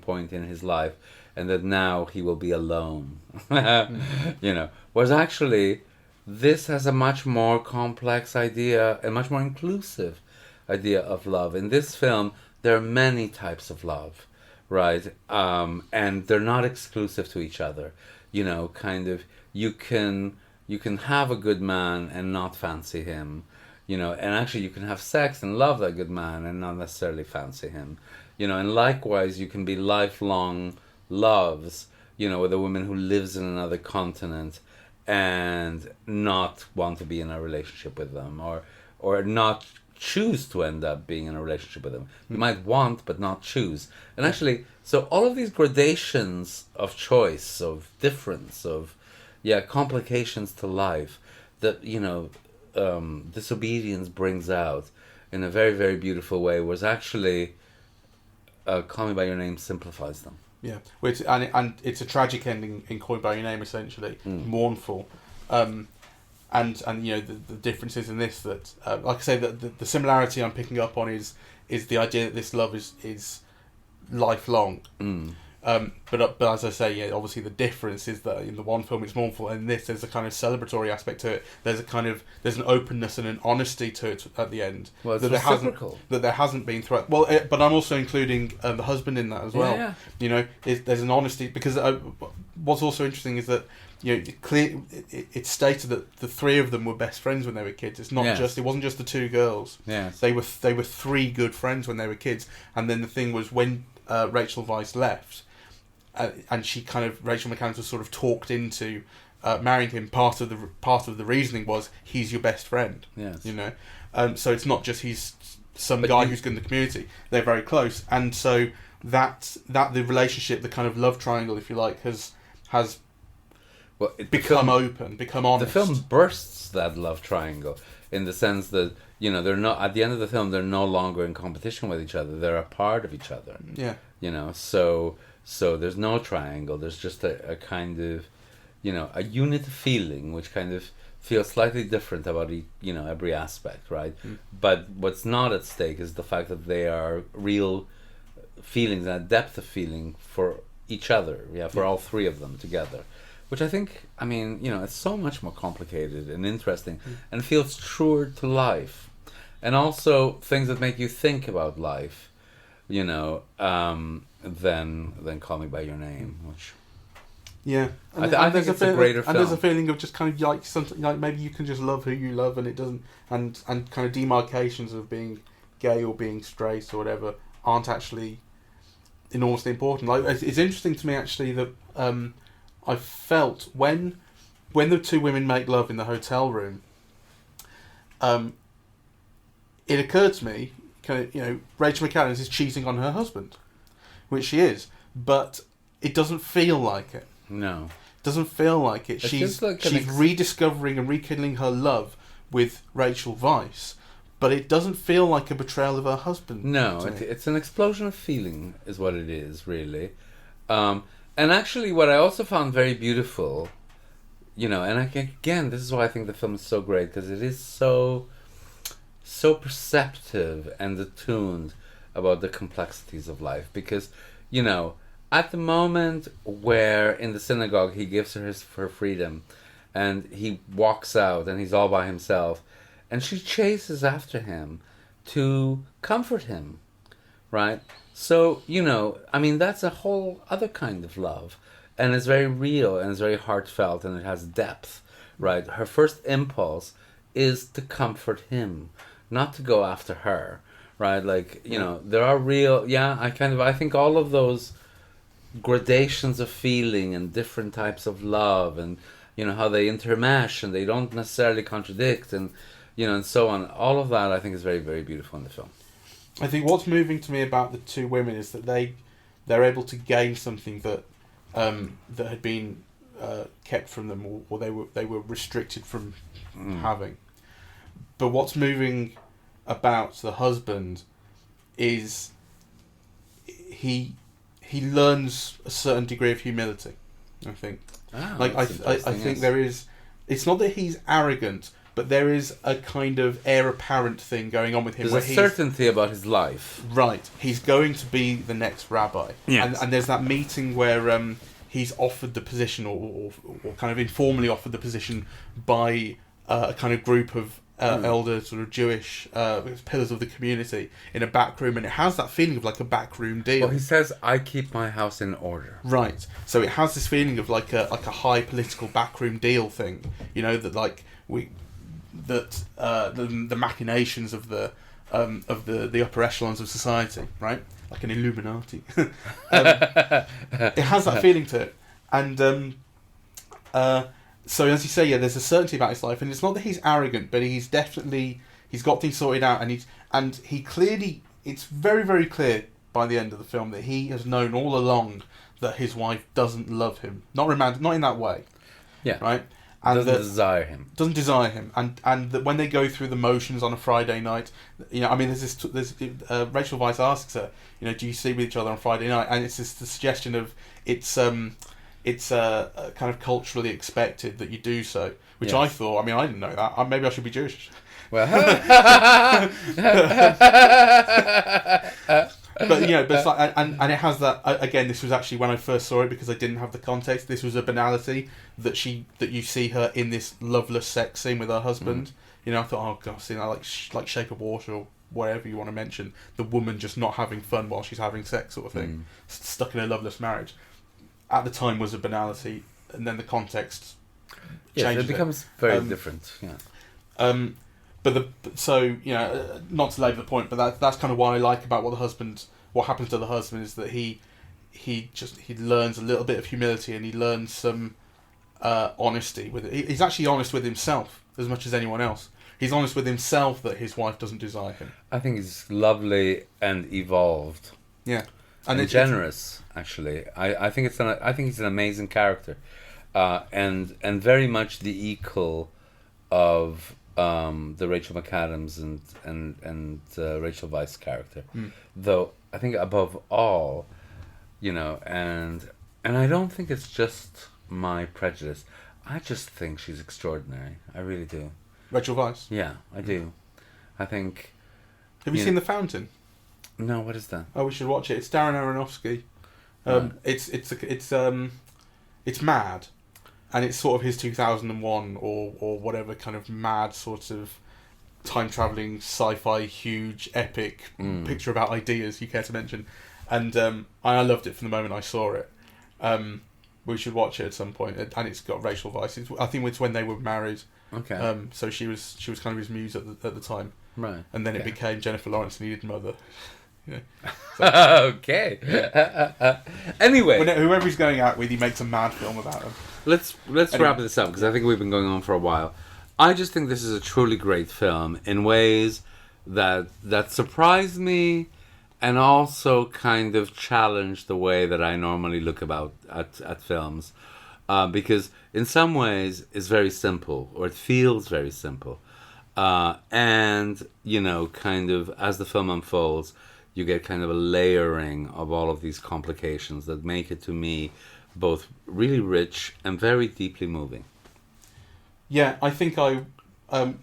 point in his life, and that now he will be alone. You know, whereas actually this has a much more complex idea, a much more inclusive idea of love. In this film, there are many types of love, right? And they're not exclusive to each other. You know, kind of, you can have a good man and not fancy him, you know, and actually you can have sex and love that good man and not necessarily fancy him, you know, and likewise you can be lifelong loves, you know, with a woman who lives in another continent and not want to be in a relationship with them, or not choose to end up being in a relationship with them. You might want but not choose. And actually, so all of these gradations of choice, of difference, of complications to life that, you know, Disobedience brings out in a very, very beautiful way, whereas actually Call Me by Your Name simplifies them. Yeah, which and it's a tragic ending in Call Me by Your Name, essentially mournful, and you know the differences in this that like I say the similarity I'm picking up on is the idea that this love is lifelong. But as I say, yeah, obviously the difference is that in the one film it's mournful, and in this there's a kind of celebratory aspect to it. There's an openness and an honesty to it at the end. Well, it's reciprocal. That there hasn't been throughout. Well, but I'm also including the husband in that as well. Yeah. You know, there's an honesty because what's also interesting is that, you know, it's stated that the three of them were best friends when they were kids. It's not it wasn't just the two girls. Yes. They were three good friends when they were kids, and then the thing was when Rachel Weisz left. And she kind of, Rachel McAdams was sort of talked into marrying him. Part of the reasoning was he's your best friend. Yes. You know, so it's not just he's some guy who's good in the community. They're very close, and so that the relationship, the kind of love triangle, if you like, has become open, become honest. The film bursts that love triangle in the sense that, you know, they're not, at the end of the film, they're no longer in competition with each other. They're a part of each other. Yeah. You know, so there's no triangle. There's just a kind of, you know, a unit feeling which kind of feels slightly different about you know, every aspect, right? But what's not at stake is the fact that they are real feelings and a depth of feeling for each other. For all three of them together, which I think, I mean, you know, it's so much more complicated and interesting and feels truer to life, and also things that make you think about life, you know, than Call Me by Your Name, which I think it's a greater film. And there's a feeling of just kind of like something like maybe you can just love who you love, and it doesn't, and kind of demarcations of being gay or being straight or whatever aren't actually enormously important. Like, it's interesting to me actually that I felt when the two women make love in the hotel room, it occurred to me, Rachel McAdams is cheating on her husband, which she is, but it doesn't feel like it. No. It doesn't feel like it. It She's feels like rediscovering and rekindling her love with Rachel Weisz, but it doesn't feel like a betrayal of her husband. No, it's an explosion of feeling is what it is, really. And actually what I also found very beautiful, and again, this is why I think the film is so great, because it is so perceptive and attuned about the complexities of life. Because, at the moment where in the synagogue he gives her her freedom and he walks out and he's all by himself and she chases after him to comfort him, right? So, that's a whole other kind of love, and it's very real and it's very heartfelt and it has depth, right? Her first impulse is to comfort him, not to go after her, right? Like, there are real, I think all of those gradations of feeling and different types of love and, how they intermesh and they don't necessarily contradict and, and so on. All of that I think is very, very beautiful in the film. I think what's moving to me about the two women is that they're able to gain something that that had been kept from them, or they were restricted from having. But what's moving about the husband is he learns a certain degree of humility, I think. I think there is. It's not that he's arrogant, but there is a kind of heir apparent thing going on with him. There's a certainty about his life. Right. He's going to be the next rabbi. Yes. And there's that meeting where he's offered the position, or kind of informally offered the position by a kind of group of elder sort of Jewish pillars of the community in a back room, and it has that feeling of like a backroom deal. Well, he says, "I keep my house in order." Right. So it has this feeling of like a high political backroom deal thing. That like the machinations of the upper echelons of society, right? Like an Illuminati. It has that feeling to it, and so as you say, there's a certainty about his life, and it's not that he's arrogant, but he's got things sorted out, and he clearly, it's very, very clear by the end of the film that he has known all along that his wife doesn't love him, not romantic, not in that way, right, and doesn't desire him, and that when they go through the motions on a Friday night, there's Rachel Weisz asks her, do you sleep with each other on Friday night, and it's the suggestion of it's kind of culturally expected that you do so, which I thought, I didn't know that. Maybe I should be Jewish. Well, but it's like, and it has that. Again, this was actually when I first saw it, because I didn't have the context. This was a banality that you see her in this loveless sex scene with her husband. I thought, oh god, see that like Shape of Water or whatever you want to mention, the woman just not having fun while she's having sex, sort of thing, stuck in a loveless marriage. At the time was a banality, and then the context changes. It becomes very different. Yeah. Not to labour the point, but that's kind of what I like about what happens to the husband is that he learns a little bit of humility, and he learns some honesty with it. He's actually honest with himself as much as anyone else. He's honest with himself that his wife doesn't desire him. I think he's lovely and evolved. Yeah. And generous, actually. I think he's an amazing character, and very much the equal of the Rachel McAdams and Rachel Weisz character. Though I think above all, and I don't think it's just my prejudice. I just think she's extraordinary. I really do. Rachel Weisz? Yeah, I do. I think. Have you seen The Fountain? No, what is that? Oh, we should watch it. It's Darren Aronofsky. It's mad, and it's sort of his 2001 or whatever kind of mad sort of time traveling sci-fi huge epic picture about ideas you care to mention, and I loved it from the moment I saw it. We should watch it at some point, and it's got Rachel Weisz. I think it's when they were married. Okay. So she was kind of his muse at the time. Right. And then it Okay. became Jennifer Lawrence needed mother. Yeah. Okay. Anyway, Whoever he's going out with, he makes a mad film about him. let's Anyway. wrap this up because I think we've been going on for a while. I just think this is a truly great film in ways that surprised me, and also kind of challenged the way that I normally look at films, because in some ways it's very simple, or it feels very simple, and kind of as the film unfolds, you get kind of a layering of all of these complications that make it, to me, both really rich and very deeply moving. Yeah, I think I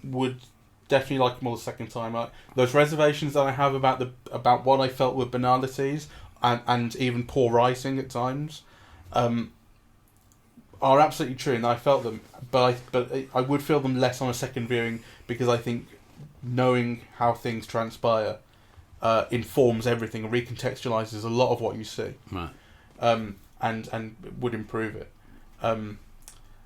would definitely like more the second time. Those reservations that I have about what I felt were banalities and even poor writing at times are absolutely true, and I felt them. But I would feel them less on a second viewing, because I think knowing how things transpire informs everything and recontextualizes a lot of what you see, Right. and would improve it. And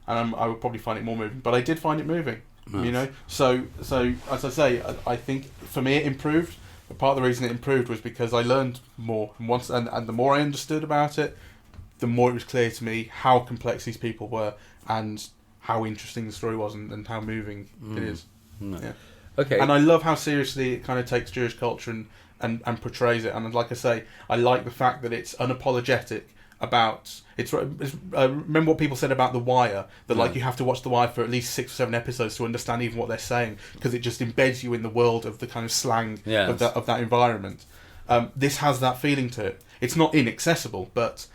I would probably find it more moving, but I did find it moving. Nice. So as I say, I think for me it improved. But part of the reason it improved was because I learned more, and the more I understood about it, the more it was clear to me how complex these people were and how interesting the story was, and how moving it is. No. Yeah. Okay. And I love how seriously it kind of takes Jewish culture and portrays it. And like I say, I like the fact that it's unapologetic about... remember what people said about The Wire, that like you have to watch The Wire for at least 6 or 7 episodes to understand even what they're saying, because it just embeds you in the world of the kind of slang Yes. of that environment. This has that feeling to it. It's not inaccessible, but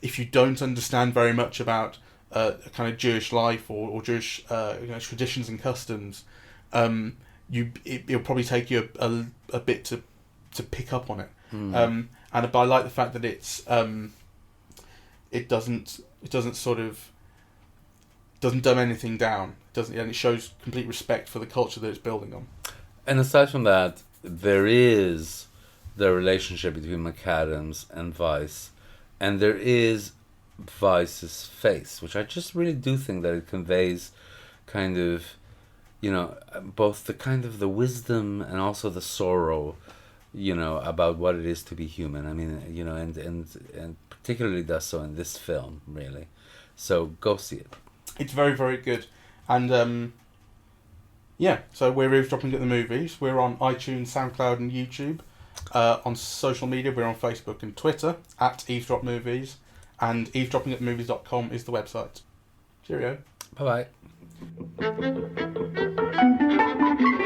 if you don't understand very much about kind of Jewish life or Jewish traditions and customs, it'll probably take you a bit to pick up on it. But I like the fact that it doesn't dumb anything down. And it shows complete respect for the culture that it's building on. And aside from that, there is the relationship between McAdams and Weisz, and there is Weiss's face, which I just really do think that it conveys kind of, both the kind of the wisdom and also the sorrow, about what it is to be human. I mean, and particularly does so in this film, really. So go see it. It's very, very good. And so we're eavesdropping at the movies. We're on iTunes, SoundCloud, and YouTube. On social media, we're on Facebook and Twitter at Eavesdrop Movies, and eavesdroppingatthemovies.com is the website. Cheerio. Bye bye.